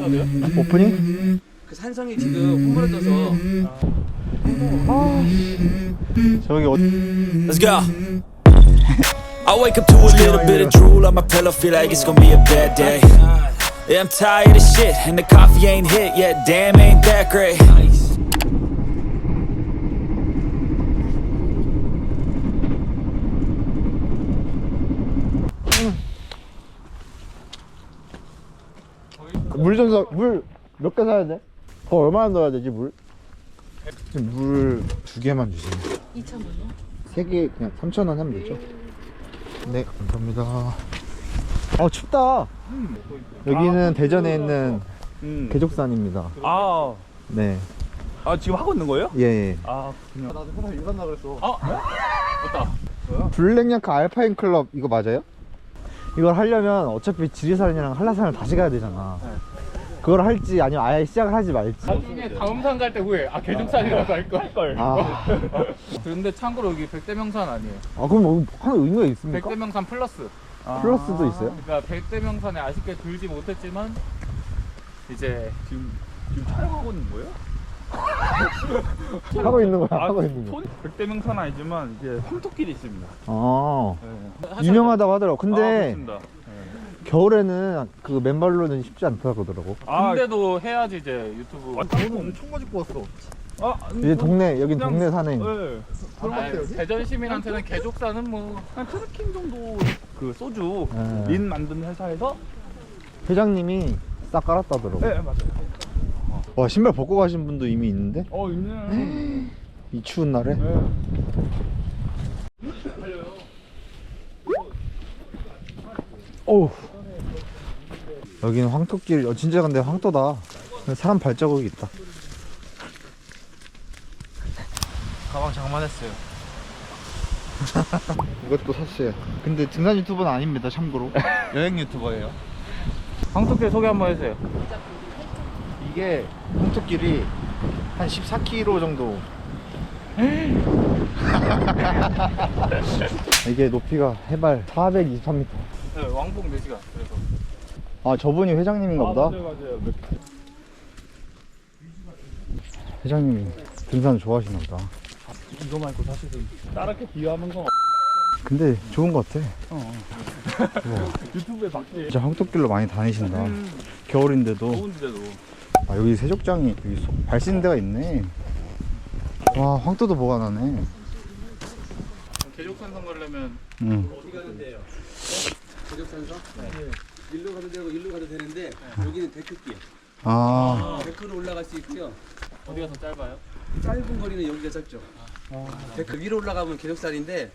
오프닝? 그 산성이 지금 홈으로 떠서 저기 Let's go. I wake up to a little bit of drool on my pillow, feel like it's gonna be a bad day. Yeah, I'm tired of shit, and the coffee ain't hit yet. Damn, ain't that great. 물 몇 개 사야 돼? 그거 얼마나 넣어야 되지 물? 물 2개만 주세요. 2,000원이요? 3개 그냥 3,000원 하면 되죠? 네, 감사합니다. 춥다. 여기는 대전에 있는 개족산입니다. 아, 네. 지금 하고 있는 거예요? 예. 아, 그냥. 나도 회사 일 간다 그랬어. 맞다. 블랙야크 알파인 클럽 이거 맞아요? 이걸 하려면 어차피 지리산이랑 한라산을 다시 가야 되잖아. 그걸 할지 아니면 아예 시작을 하지 말지. 나중에 다음 산 갈 때 후에 개중산이라고 할걸. 근데 참고로 여기 백대명산 아니에요. 그럼 뭐 하는 의미가 있습니까? 백대명산 플러스. 플러스도 있어요? 그러니까 백대명산에 아쉽게 들지 못했지만 이제 지금 촬영하고 있는 거예요? 하고 있는 거야, 하고 있는 거. 백대명산 아니지만 이제 황토길이 있습니다. 네. 유명하다고 하더라고. 근데 그렇습니다. 겨울에는 그 맨발로는 쉽지 않다고 하더라고. 근데도 해야지 이제 유튜브. 저는 엄청 가지고 왔어. 이제 동네, 여긴 그냥- 동네 산행. 네. 대전 시민한테는 개족산은 뭐 한 트레킹 정도 그 소주 네. 린 만드는 회사에서. 회장님이 싹 깔았다더라고. 네, 맞아요. 와, 신발 벗고 가신 분도 이미 있는데? 있네. 이 추운 날에? 네. 어우. 여기는 황토길. 진짜 근데 황토다. 사람 발자국이 있다. 가방 장만했어요. 이것도 샀어요. 근데 등산 유튜버는 아닙니다, 참고로. 여행 유튜버예요. 황토길 소개 한번 해주세요. 이게 황토길이 한 14km 정도. 이게 높이가 해발 423m. 네, 왕복 4시간. 그래서. 저분이 회장님인가 보다. 맞아요. 회장님이 등산 좋아하시나 보다. 이거 말고 사실은 다르게 비교하는 건 근데 좋은 것 같아. 유튜브에 맞지. 진짜 황토길로 많이 다니신다. 겨울인데도. 좋은데도. 여기 세족장이 여기 발 씻는 데가 있네. 와, 황토도 보관하네. 개족산성 가려면 어디 가면 돼요? 개족산성? 네. 일로 가도 되고 일로 가도 되는데 여기는 데크길. 데크로 올라갈 수 있고요. 어디가 더 짧아요? 짧은 거리는 여기가 짧죠. 데크 위로 올라가면 개족산인데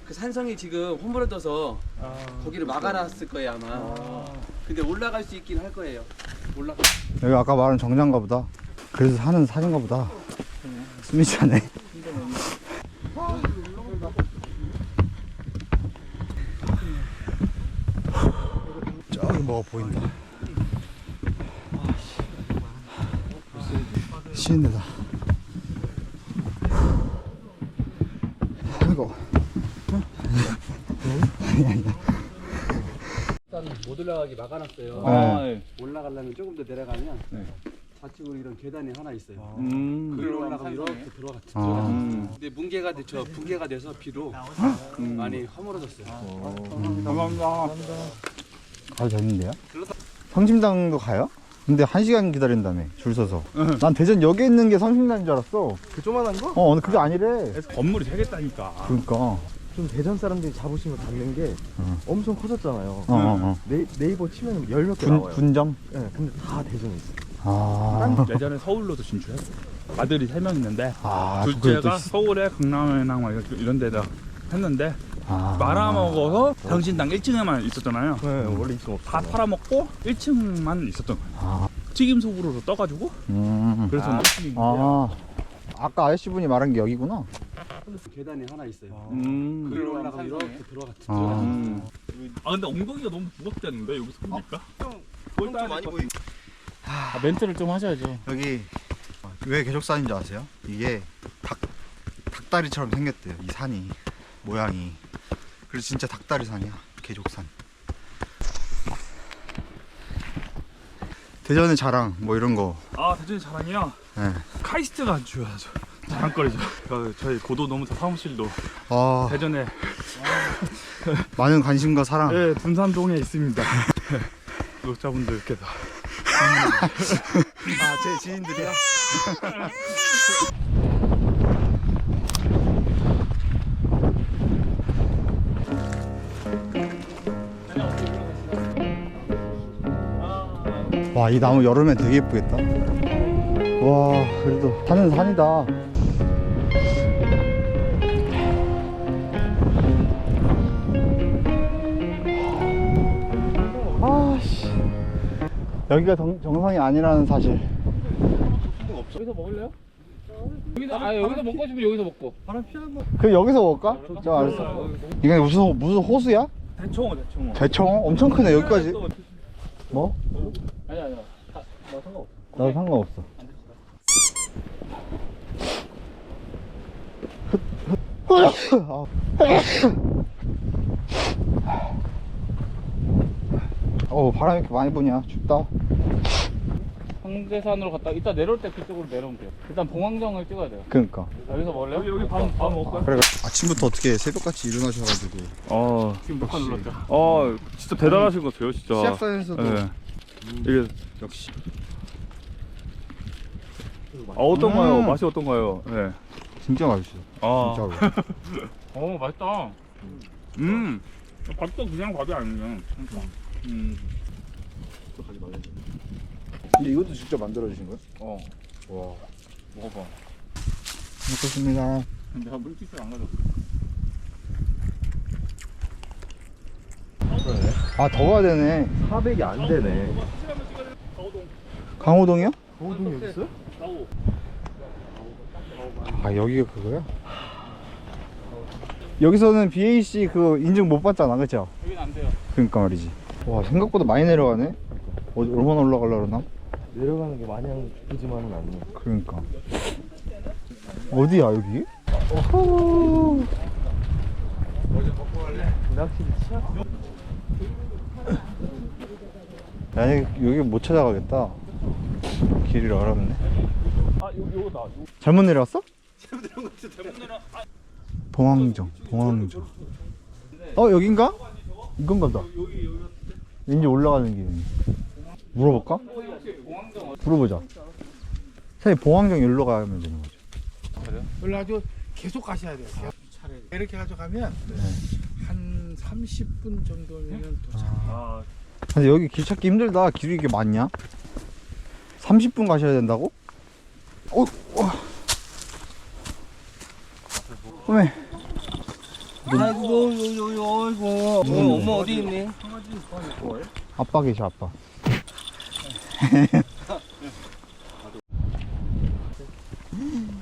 그 산성이 지금 홈으로 떠서 거기를 막아놨을 거예요 아마. 근데 올라갈 수 있긴 할 거예요. 올라가. 여기 아까 말한 정자인가 보다. 그래서 사는 산인가 보다. 숨이 차네. 저기 뭐가 보인다. 쉬는 데다. 아이고. 일단 못 올라가기 막아놨어요. 네. 올라가려면 조금 더 내려가면 좌측으로 이런 계단이 하나 있어요. 음. 그리로 올라가면 이렇게 들어갔죠. 근데 붕괴가 돼서 비로 많이 허물어졌어요. 감사합니다. 가도 되는데요? 성심당도 가요? 근데 1시간 기다린다며, 줄 서서. 난 대전 역에 있는 게 성심당인 줄 알았어. 그 조만한 거? 근데 그게 아니래. 건물이 되겠다니까. 그러니까. 좀 대전 사람들이 잡으시면 닿는 게 엄청 커졌잖아요. 네이버 치면 10몇 개 나와요. 분점? 네, 근데 다 대전에 있어요. 예전에 서울로도 진출했어. 아들이 3명 있는데 그것도 둘째가 있어. 서울에 강남이나 막 이런 데다 했는데 말아먹어서 당신당 1층에만 있었잖아요. 네, 원래 2층 다 없어요. 팔아먹고 1층만 있었던 거예요. 튀김속으로 떠가지고 그래서 아까 아저씨분이 말한 게 여기구나. 계단이 하나 있어요. 그리로 그리로 올라가면 올라가면 이렇게 들어갔죠. 근데 엉덩이가 너무 무겁겠는데 여기서 보니까? 좀 많이 보이. 멘트를 좀 하셔야죠. 여기 왜 개족산인지 아세요? 이게 닭다리처럼 생겼대요. 이 산이 모양이. 그래서 진짜 닭다리 산이야. 개족산. 대전의 자랑 뭐 이런 거. 아 대전의 자랑이요? 네. 카이스트가 아주 중요하죠. 자랑거리죠. 저희 고도노무사 사무실도 아 대전에 많은 관심과 사랑. 네, 둔산동에 있습니다. 구독자분들께서 제 지인들이요? 와, 이 나무 여름에 되게 예쁘겠다. 와, 그래도 산은 산이다. 아씨, 여기가 정상이 아니라는 사실. 여기서 먹을래요? 여기서 먹고 싶으면 여기서 먹고. 그 여기서 먹을까? 저 알았어. 이게 무슨 호수야? 대청호. 대청호? 엄청 크네 여기까지. 뭐? 아니야. 나 상관없어. 나도 상관없어. 바람이 이렇게 많이 부냐. 춥다. 황제산으로 갔다 이따 내려올 때 그쪽으로 내려오면 돼요. 일단 봉황정을 찍어야 돼요. 그러니까. 여기서 먹을래요? 여기 밥 먹을까요? 그래. 아침부터 어떻게 새벽같이 일어나셔가지고. 지금 몇 칸 눌렀죠? 진짜 대단하신 것 같아요, 진짜. 시작사에서도. 네. 이게 역시. 어떤가요? 맛이 어떤가요? 네. 진짜 맛있어. 진짜로. 맛있다. 밥도 그냥 밥이 아니에요. 근데 이것도 직접 만들어 주신 거야? 와. 먹어봐. 먹겠습니다. 내가 물티슈 안 가져왔어. 아, 더 가야 되네. 400이 안 되네. 강호동이요? 강호동이 여기 있어요? 아, 여기가 그거야? 여기서는 BAC 그거 인증 못 받잖아, 그쵸? 여긴 안 돼요. 그러니까 말이지. 와, 생각보다 많이 내려가네. 얼마나 올라가려고 그러나? 내려가는 게 마냥 기쁘지만은 않네. 그러니까. 어디야, 여기? 어허. 확실히 치약. 야, 여기 못 찾아가겠다. 길이 어렵네. 요거다. 잘못 내려왔어? 잘못 내려. 봉황정. 여긴가? 이건가 보다. 왠지 올라가는 길이네. 물어볼까? 물어보자. 사실 봉황정 여기로 가면 되는 거죠. 올라가지고 계속 가셔야 돼요. 차례. 이렇게 가져가면 한 30분 정도면 도착. 근데 여기 길 찾기 힘들다. 길이 이게 많냐? 30분 가셔야 된다고? 어메. 아이고, 아이고. 엄마 어디 있니? 아빠 계셔, 아빠.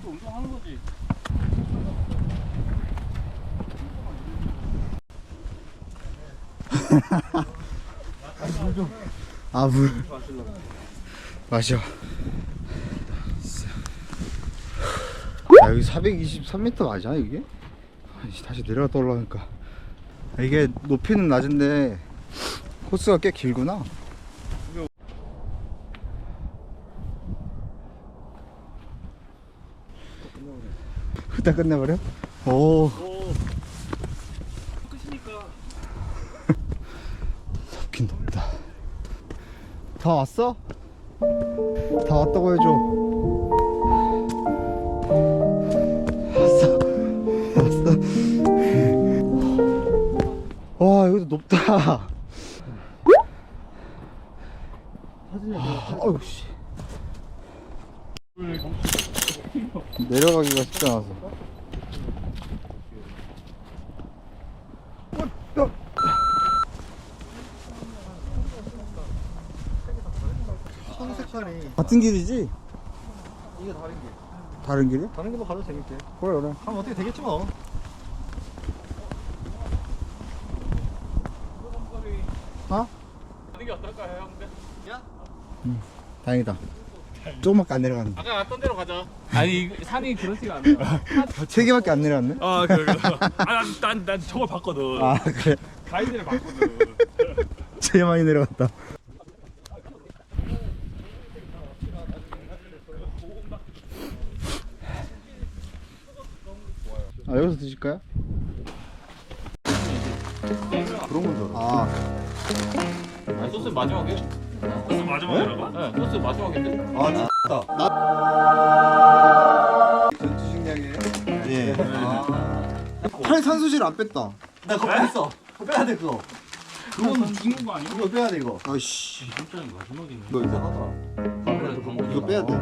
운동하는 거지. 물 마셔. 야, 여기 423m 맞아 이게? 다시 내려갔다 올라가니까 이게 높이는 낮은데 코스가 꽤 길구나. 일단 끝내버려? 오. 끝이니까. 높긴 높다. 다 왔어? 다 왔다고 해줘. 왔어. 와, 여기도 높다. 아유 씨. 내려가기가 쉽지 않아서. 같은 길이지? 이게 다른 길. 다른 길이야? 다른 길로 가도 재밌게. 그래. 하면 어떻게 되겠지 뭐. 이게 어떨까요, 형들? 다행이다. 조금밖에 안 내려갔는데. 아까 갔던 데로 가자. 아니 산이 그렇지가 않아요. 3개밖에 안 내려갔네? 그래. 난 저걸 봤거든. 아, 그래. 가이드를 봤거든. 제일 많이 내려갔다. 아, 여기서 드실까요? 그런 건 줄 알아. 아니, 소스 마지막에? 소스 마지막이라고? 네, 소스 마지막인데? 예. 팔 산소실 안 뺐다. 나 그거 했어. 그거 빼야 돼 그거. 그건 죽는 거 아니야? 그거 빼야 돼 이거. 아이씨. 이거 이상하다. 이거 빼야 돼.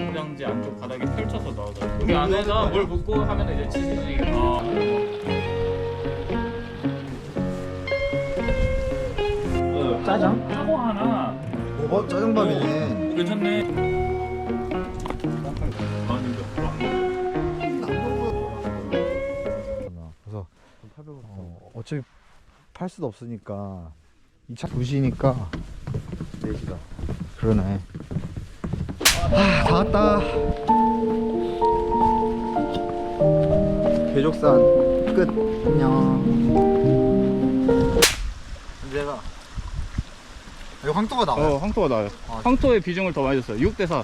포장지 안쪽 바닥에 펼쳐서 넣어서 여기 안에다 물 붓고 하면 이제 치즈찌개. 짜장? 사고 하나. 짜장밥이네. 괜찮네. 그래서 어차피 팔 수도 없으니까 2차 2시니까 4시다. 그러네. 다 왔다. 계족산 끝. 안녕. 언제가 여기 황토가 나와요? 황토가 나와요. 아, 황토의 비중을 더 많이 줬어요. 6대 4.